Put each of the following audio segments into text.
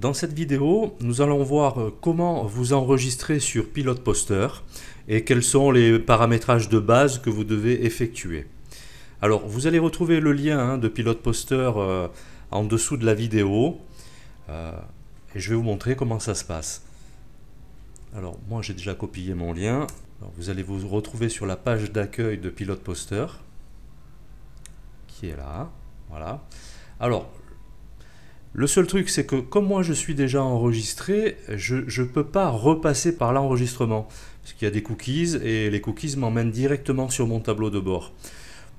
dans cette vidéo, nous allons voir comment vous enregistrer sur Pilot Poster et quels sont les paramétrages de base que vous devez effectuer. Alors, vous allez retrouver le lien de Pilot Poster en dessous de la vidéo et je vais vous montrer comment ça se passe. Alors, moi j'ai déjà copié mon lien. Alors, vous allez vous retrouver sur la page d'accueil de Pilot Poster qui est là. Voilà. Alors, le seul truc, c'est que comme moi je suis déjà enregistré, je ne peux pas repasser par l'enregistrement. Parce qu'il y a des cookies et les cookies m'emmènent directement sur mon tableau de bord.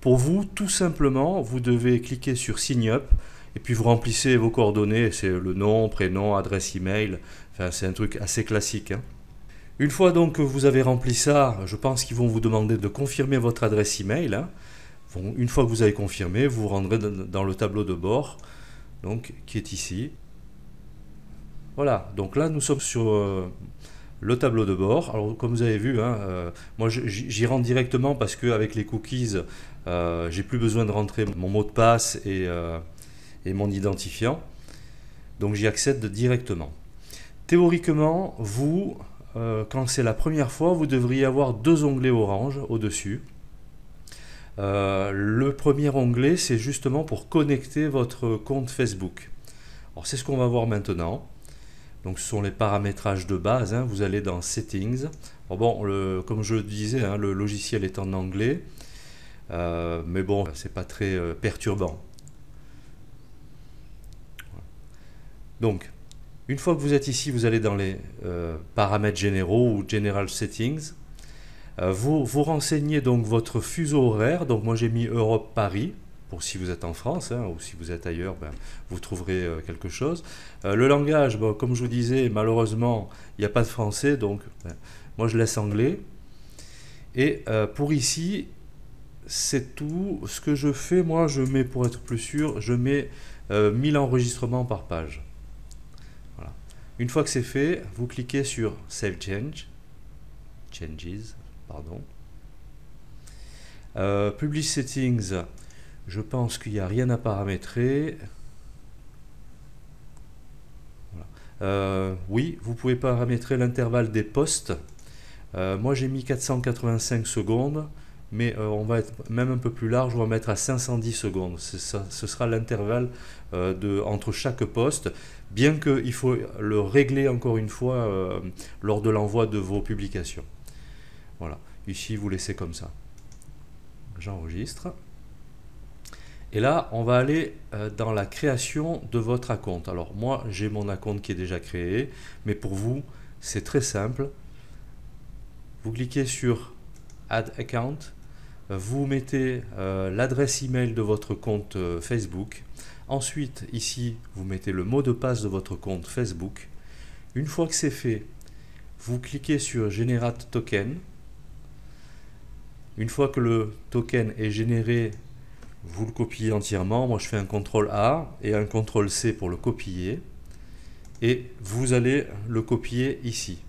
Pour vous, tout simplement, vous devez cliquer sur Sign Up et puis vous remplissez vos coordonnées. C'est le nom, prénom, adresse email. Enfin, c'est un truc assez classique, hein. Une fois donc que vous avez rempli ça, je pense qu'ils vont vous demander de confirmer votre adresse email, hein. Bon, une fois que vous avez confirmé, vous vous rendrez dans le tableau de bord, donc qui est ici. Voilà, donc là nous sommes sur le tableau de bord. Alors comme vous avez vu, hein, moi j'y rentre directement parce qu'avec les cookies, j'ai plus besoin de rentrer mon mot de passe et mon identifiant. Donc j'y accède directement. Théoriquement, vous, quand c'est la première fois, vous devriez avoir deux onglets orange au-dessus. Le premier onglet, c'est justement pour connecter votre compte Facebook. Alors c'est ce qu'on va voir maintenant. Donc ce sont les paramétrages de base, hein. Vous allez dans Settings. Alors bon, comme je le disais, hein, le logiciel est en anglais, mais bon, c'est pas très perturbant. Donc, une fois que vous êtes ici, vous allez dans les paramètres généraux ou General Settings. Vous renseignez donc votre fuseau horaire. Donc moi j'ai mis Europe-Paris, pour si vous êtes en France, hein, ou si vous êtes ailleurs, ben, vous trouverez quelque chose. Le langage, bon, comme je vous disais, malheureusement, il n'y a pas de français, donc ben, moi je laisse anglais. Et pour ici, c'est tout. Ce que je fais, moi je mets, pour être plus sûr, je mets 1000 enregistrements par page. Voilà. Une fois que c'est fait, vous cliquez sur Save Changes. Pardon. Publish Settings, je pense qu'il n'y a rien à paramétrer. Voilà. Oui, vous pouvez paramétrer l'intervalle des postes. Moi j'ai mis 485 secondes, mais on va être même un peu plus large, on va mettre à 510 secondes. Ce sera l'intervalle entre chaque poste, bien qu'il faut le régler encore une fois lors de l'envoi de vos publications. Voilà, ici vous laissez comme ça. J'enregistre. Et là, on va aller dans la création de votre compte. Alors moi, j'ai mon compte qui est déjà créé, mais pour vous, c'est très simple. Vous cliquez sur Add Account, vous mettez l'adresse email de votre compte Facebook. Ensuite, ici, vous mettez le mot de passe de votre compte Facebook. Une fois que c'est fait, vous cliquez sur Generate Token. Une fois que le token est généré, vous le copiez entièrement. Moi, je fais un CTRL A et un CTRL C pour le copier. Et vous allez le copier ici.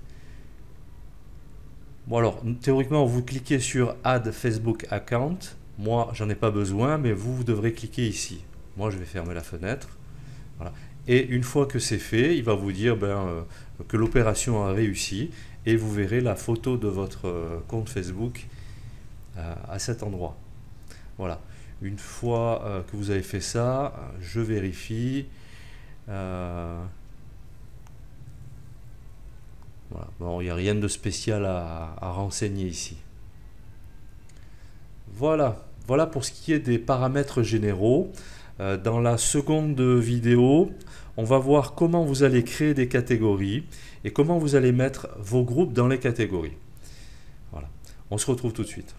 Bon, alors, théoriquement, vous cliquez sur Add Facebook Account. Moi, j'en ai pas besoin, mais vous devrez cliquer ici. Moi, je vais fermer la fenêtre. Voilà. Et une fois que c'est fait, il va vous dire que l'opération a réussi. Et vous verrez la photo de votre compte Facebook à cet endroit. Voilà. Une fois que vous avez fait ça, je vérifie. Voilà. Bon, il n'y a rien de spécial à renseigner ici. Voilà. Voilà pour ce qui est des paramètres généraux. Dans la seconde vidéo, on va voir comment vous allez créer des catégories et comment vous allez mettre vos groupes dans les catégories. Voilà. On se retrouve tout de suite.